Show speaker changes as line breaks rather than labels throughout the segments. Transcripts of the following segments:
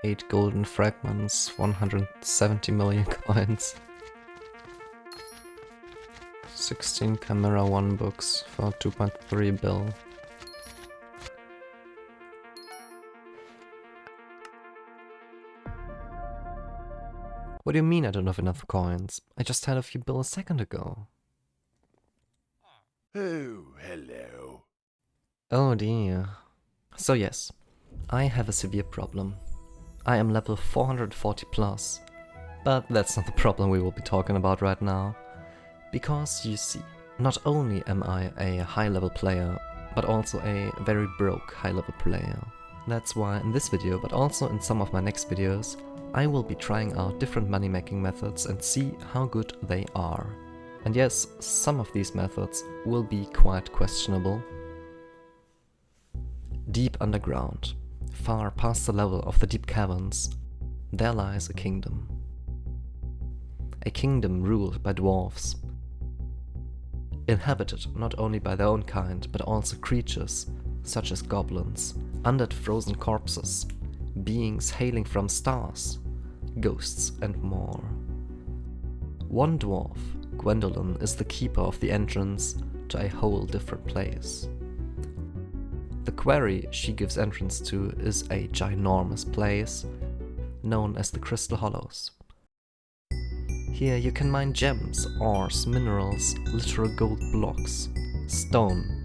8 golden fragments, 170 million coins. 16 Camera 1 books for 2.3 bill. What do you mean I don't have enough coins? I just had a few bill a second ago.
Oh, hello.
Oh dear. So yes, I have a severe problem. I am level 440 plus, but that's not the problem we will be talking about right now. Because you see, not only am I a high level player, but also a very broke high level player. That's why in this video, but also in some of my next videos, I will be trying out different money making methods and see how good they are. And yes, some of these methods will be quite questionable. Deep underground, far past the level of the deep caverns, there lies a kingdom. A kingdom ruled by dwarves. Inhabited not only by their own kind, but also creatures, such as goblins, undead frozen corpses, beings hailing from stars, ghosts and more. One dwarf, Gwendolyn, is the keeper of the entrance to a whole different place. The quarry she gives entrance to is a ginormous place, known as the Crystal Hollows. Here you can mine gems, ores, minerals, literal gold blocks, stone,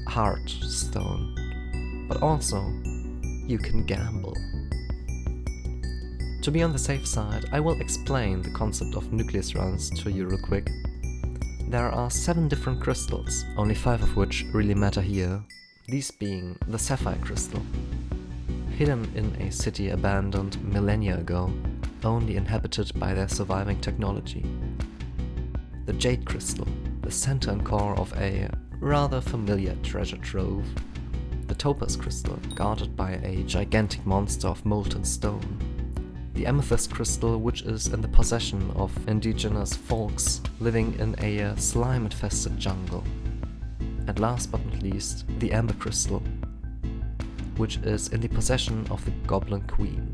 hard stone, but also you can gamble. To be on the safe side, I will explain the concept of Nucleus Runs to you real quick. There are 7 different crystals, only 5 of which really matter here, these being the Sapphire Crystal, hidden in a city abandoned millennia ago, only inhabited by their surviving technology. The Jade Crystal, the center and core of a rather familiar treasure trove. The Topaz Crystal, guarded by a gigantic monster of molten stone. The Amethyst Crystal, which is in the possession of indigenous folks living in a slime-infested jungle. And last but not least, the Amber Crystal, which is in the possession of the Goblin Queen.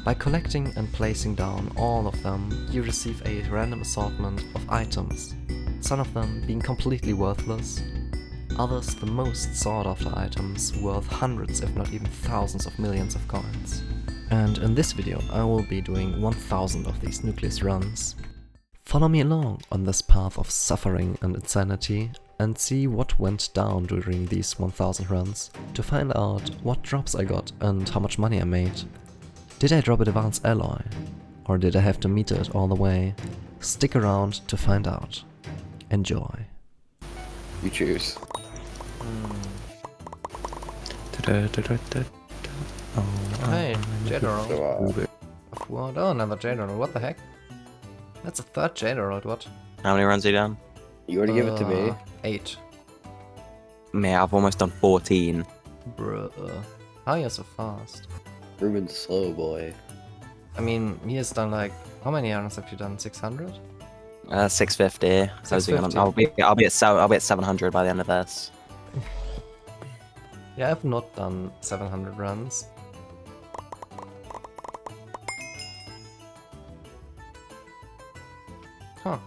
By collecting and placing down all of them, you receive a random assortment of items, some of them being completely worthless, others the most sought after items worth hundreds if not even thousands of millions of coins. And in this video I will be doing 1000 of these Nucleus Runs. Follow me along on this path of suffering and insanity and see what went down during these 1000 runs to find out what drops I got and how much money I made. Did I drop a advanced alloy? Or did I have to meter it all the way? Stick around to find out. Enjoy.
You choose.
Hey, General.
So,
What? Oh, another General. What the heck? That's a third General. What?
How many runs are you done?
you already give it to me.
8.
Me, I've almost done 14.
Bruh. How are you so fast?
Ruben's slow, boy.
I mean, he has done like... How many runs have you done? 600?
650. So
650.
I'll be at 700 by the end of this.
Yeah, I've not done 700 runs. Huh.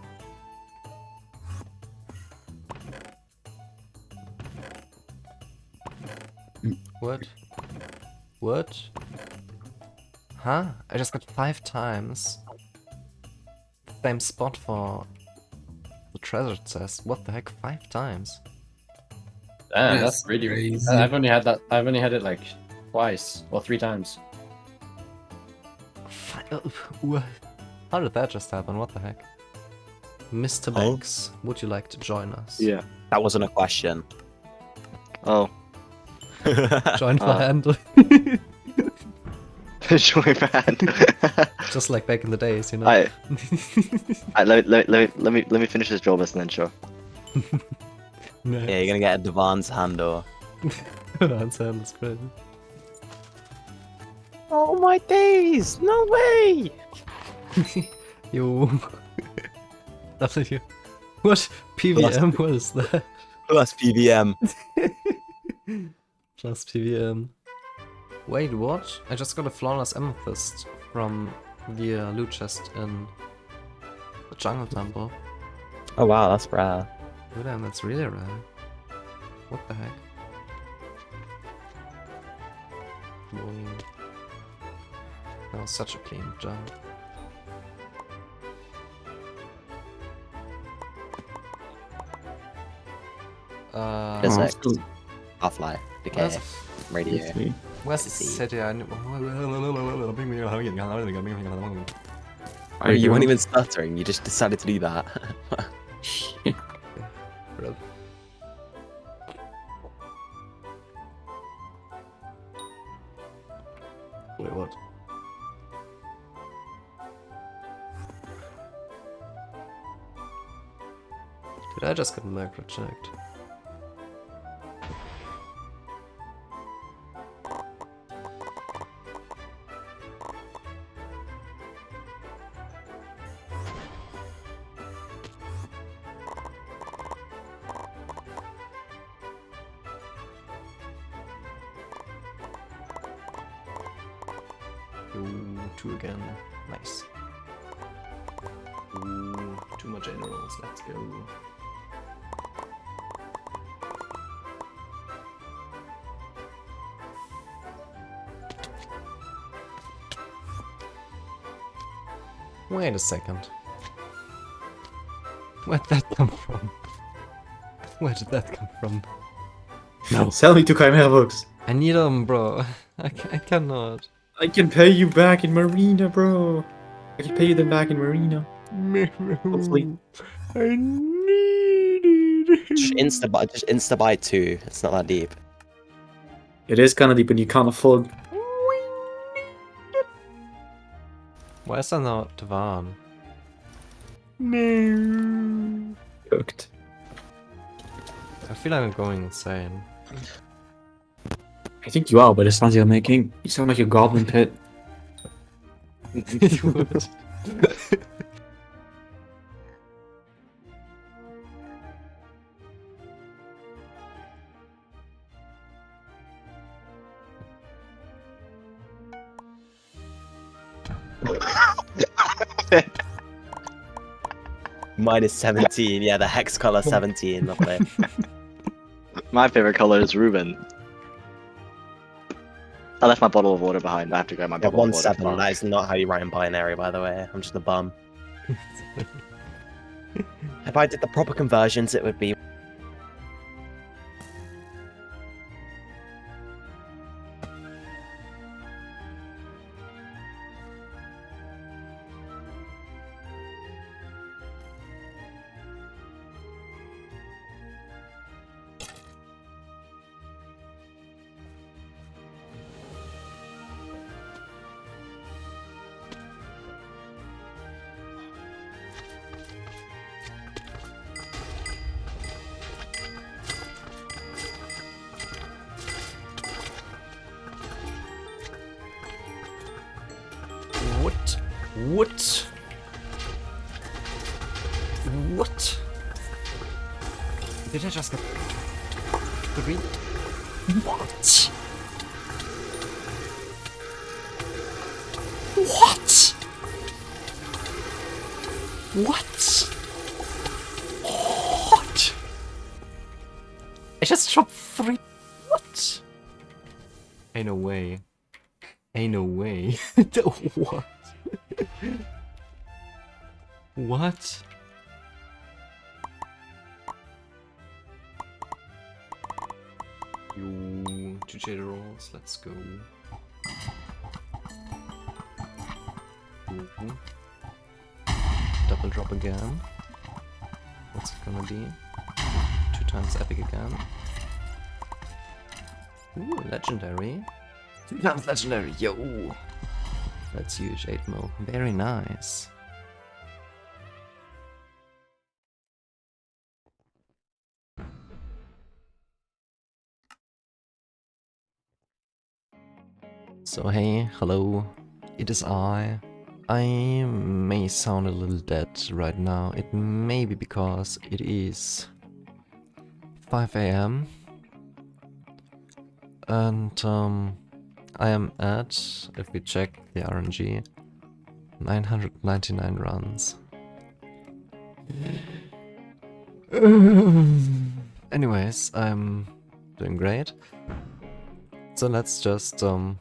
What? What? Huh? I just got 5 times. Same spot for the treasure chest. What the heck? 5 times?
Damn, that's really crazy. I've only had that. I've only had it like twice or 3 times.
What? How did that just happen? What the heck? Mr. Banks, would you like to join us?
Yeah.
That wasn't a question.
Oh.
Join for handle.
Join fan.
Just like back in the days, you know.
Let me finish this job and then sure.
No.
Yeah, you're gonna get a Devon's handle.
That's crazy.
Oh my days! No way!
Yo. W. What? PVM? What is that?
Plus PVM.
Plus PVM. Wait, what? I just got a flawless amethyst from the loot chest in the jungle temple.
Oh wow, that's rare.
Oh damn, that's really rare. What the heck? Boing. That was such a clean jump.
Physics.
still-
Half-life. Decay.
Where's,
Radio.
where's the
See.
city?
Oh, you weren't even stuttering, you just decided to do that.
Bro. Wait, what? Did I just get macro checked? Ooh, 2 again. Nice. Ooh, 2 more generals. Let's go. Wait a second. Where'd that come from? Where did that come from?
No, sell me 2 Chimera books.
I need them, bro. I cannot.
I can pay you back in Marina, bro. I can pay you them back in Marina. Hopefully.
I need it.
Just insta buy 2. It's not that deep.
It is kind of deep and you can't afford.
Why is there not Tvan? No.
Cooked.
I feel like I'm going insane.
I think you are, but it sounds like you're making. You sound like a goblin pit.
You would.
Minus 17, yeah, the hex color 17, lovely.
My favorite color is Ruben. I left my bottle of water behind. I have to grab my
Yeah,
bottle of water.
1-7, that is not how you write in binary, by the way. I'm just a bum. If I did the proper conversions, it would be...
What? What? What? Did I just get 3? What? What? What? What? I just dropped 3. What? Ain't no way. Ain't no way. What? What? You 2 shader rolls, let's go. Ooh. Double drop again. What's it gonna be? 2 times epic again. Ooh, legendary. 2 times legendary, yo! Let's use 8 mil. Very nice. So hey, hello, it is I. I may sound a little dead right now. It may be because it is 5 AM. And I am at, if we check the RNG, 999 runs. Anyways, I'm doing great. So let's just do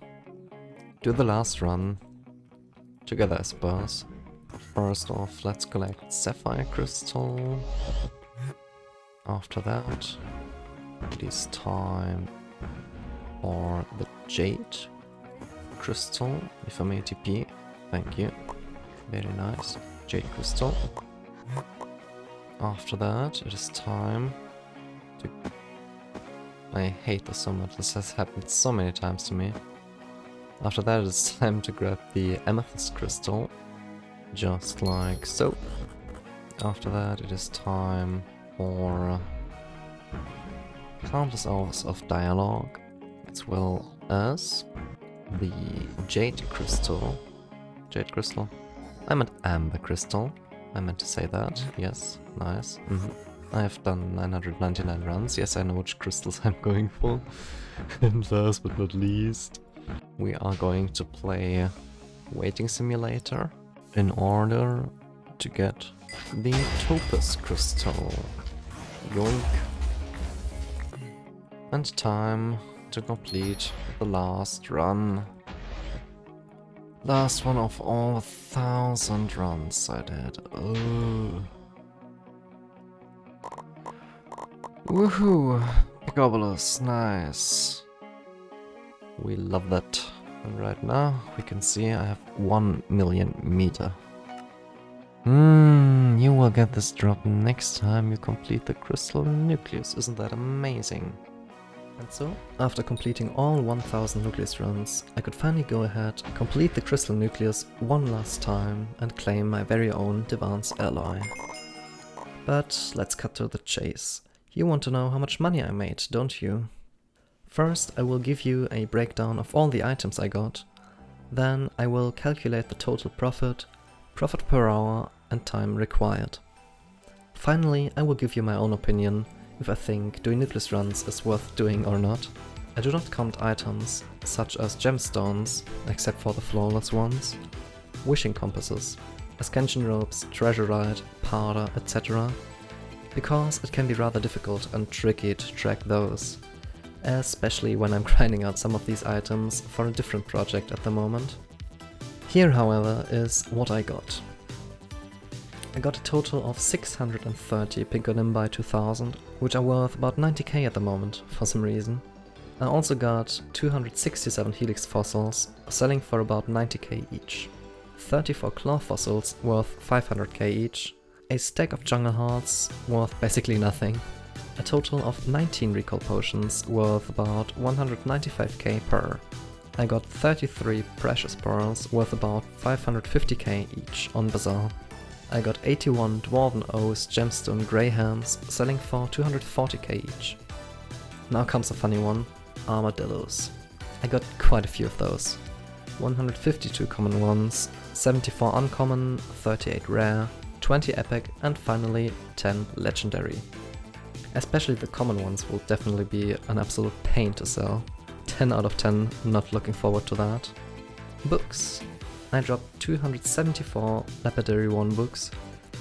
the last run together, I suppose. First off, let's collect Sapphire Crystal. After that, it is time for the Jade Crystal. If I may TP, thank you. Very nice. Jade Crystal. After that, it is time to... I hate this so much, this has happened so many times to me. After that, it is time to grab the Amethyst Crystal, just like so. After that, it is time for countless hours of dialogue, as well as the Jade Crystal. Jade Crystal? I meant Amber Crystal. I meant to say that, yes, nice. I have done 999 runs, yes I know which crystals I'm going for. And last but not least, we are going to play Waiting Simulator in order to get the Topaz Crystal. Yoink. And time to complete the last run. Last one of all 1,000 runs I did. Oh. Woohoo! Picobulus, nice. We love that. And right now we can see I have 1 million meter. You will get this drop next time you complete the Crystal Nucleus. Isn't that amazing? And so, after completing all 1000 Nucleus runs, I could finally go ahead, complete the Crystal Nucleus one last time and claim my very own Divance Alloy. But let's cut to the chase. You want to know how much money I made, don't you? First, I will give you a breakdown of all the items I got. Then I will calculate the total profit, profit per hour and time required. Finally, I will give you my own opinion if I think doing Nucleus runs is worth doing or not. I do not count items such as gemstones, except for the flawless ones, wishing compasses, ascension ropes, treasurite, powder, etc. because it can be rather difficult and tricky to track those, especially when I'm grinding out some of these items for a different project at the moment. Here, however, is what I got. I got a total of 630 Pinkonimbi 2000, which are worth about 90k at the moment, for some reason. I also got 267 Helix fossils, selling for about 90k each. 34 claw fossils worth 500k each. A stack of jungle hearts worth basically nothing. A total of 19 recall potions worth about 195k per. I got 33 precious pearls worth about 550k each on Bazaar. I got 81 Dwarven O's gemstone greyhams selling for 240k each. Now comes a funny one, armadillos. I got quite a few of those. 152 common ones, 74 uncommon, 38 rare, 20 epic and finally 10 legendary. Especially the common ones will definitely be an absolute pain to sell. 10 out of 10, not looking forward to that. Books. I dropped 274 Lapidary 1 books,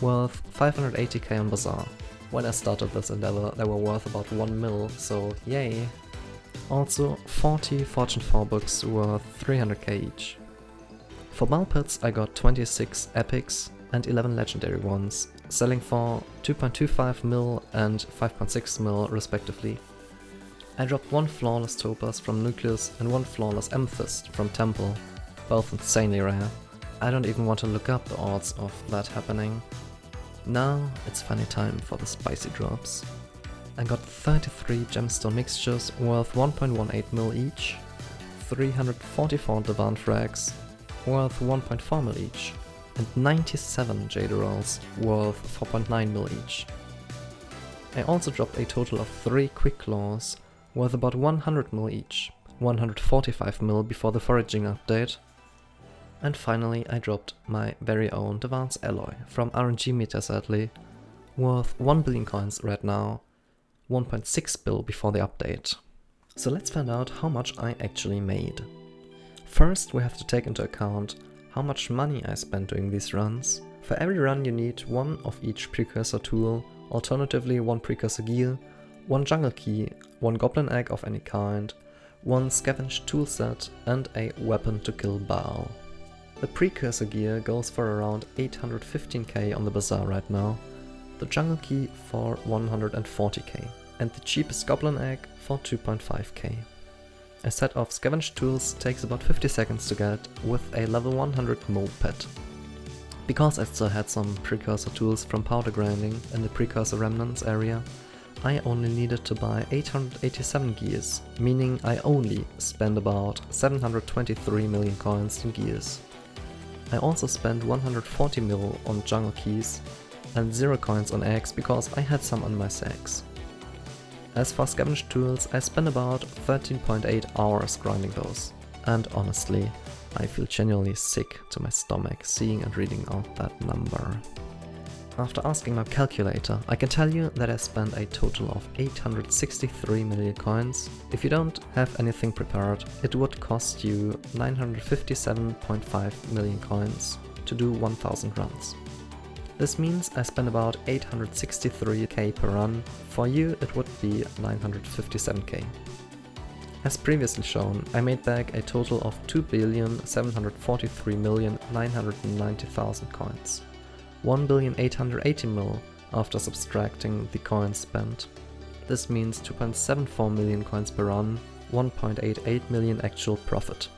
worth 580k on Bazaar. When I started this endeavor, they were worth about 1 mil, so yay. Also 40 Fortune 4 books worth 300k each. For Balpits I got 26 epics and 11 legendary ones, selling for 2.25 mil and 5.6 mil respectively. I dropped 1 flawless Topaz from Nucleus and 1 flawless Amethyst from Temple, both insanely rare. I don't even want to look up the odds of that happening. Now it's finally time for the spicy drops. I got 33 gemstone mixtures worth 1.18 mil each, 344 Devant frags worth 1.4 mil each, and 97 Jade rolls worth 4.9 mil each. I also dropped a total of 3 quick claws worth about 100 mil each, 145 mil before the foraging update. And finally I dropped my very own Divance Alloy from RNG Meter sadly, worth 1 billion coins right now, 1.6 bill before the update. So let's find out how much I actually made. First, we have to take into account how much money I spent doing these runs. For every run you need one of each precursor tool, alternatively one precursor gear, one jungle key, one goblin egg of any kind, one scavenged toolset and a weapon to kill Baal. The precursor gear goes for around 815k on the bazaar right now, the jungle key for 140k, and the cheapest goblin egg for 2.5k. A set of scavenged tools takes about 50 seconds to get with a level 100 moped. Because I still had some precursor tools from powder grinding in the precursor remnants area, I only needed to buy 887 gears, meaning I only spent about 723 million coins in gears. I also spent 140 mil on jungle keys and 0 coins on eggs because I had some on my sacks. As for scavenged tools, I spent about 13.8 hours grinding those, and honestly, I feel genuinely sick to my stomach seeing and reading out that number. After asking my calculator, I can tell you that I spent a total of 863 million coins. If you don't have anything prepared, it would cost you 957.5 million coins to do 1000 runs. This means I spent about 863k per run. For you it would be 957k. As previously shown, I made back a total of 2,743,990,000 coins. 1,880,000,000 after subtracting the coins spent. This means 2.74 million coins per run, 1.88 million actual profit.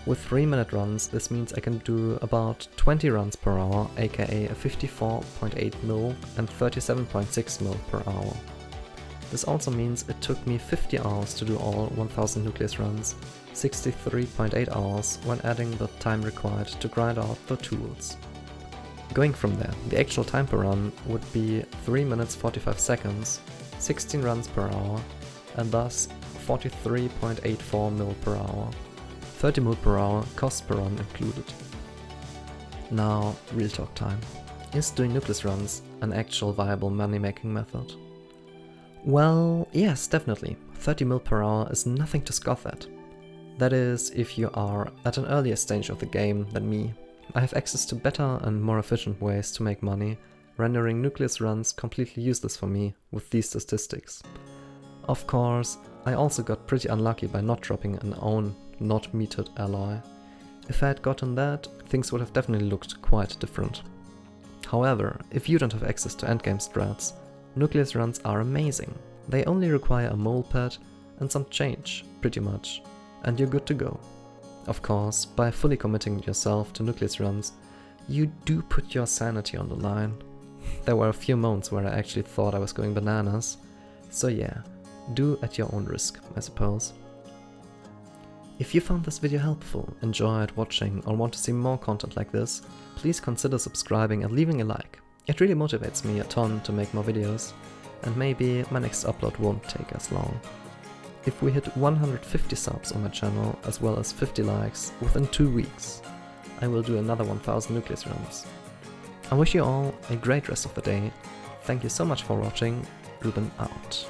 With 3-minute runs, this means I can do about 20 runs per hour, aka a 54.8 mil and 37.6 mil per hour. This also means it took me 50 hours to do all 1000 Nucleus runs, 63.8 hours when adding the time required to grind out the tools. Going from there, the actual time per run would be 3 minutes 45 seconds, 16 runs per hour, and thus 43.84 mil per hour. 30 mil per hour, cost per run included. Now, real talk time. Is doing Nucleus runs an actual viable money-making method? Well, yes, definitely. 30 mil per hour is nothing to scoff at. That is, if you are at an earlier stage of the game than me. I have access to better and more efficient ways to make money, rendering Nucleus runs completely useless for me with these statistics. Of course, I also got pretty unlucky by not dropping an own not metered alloy. If I had gotten that, things would have definitely looked quite different. However, if you don't have access to endgame strats, Nucleus runs are amazing. They only require a mole pad and some change, pretty much, and you're good to go. Of course, by fully committing yourself to Nucleus runs, you do put your sanity on the line. There were a few moments where I actually thought I was going bananas, so yeah, do at your own risk, I suppose. If you found this video helpful, enjoyed watching, or want to see more content like this, please consider subscribing and leaving a like. It really motivates me a ton to make more videos, and maybe my next upload won't take as long. If we hit 150 subs on my channel, as well as 50 likes, within 2 weeks, I will do another 1000 Nucleus runs. I wish you all a great rest of the day. Thank you so much for watching. Ruben out.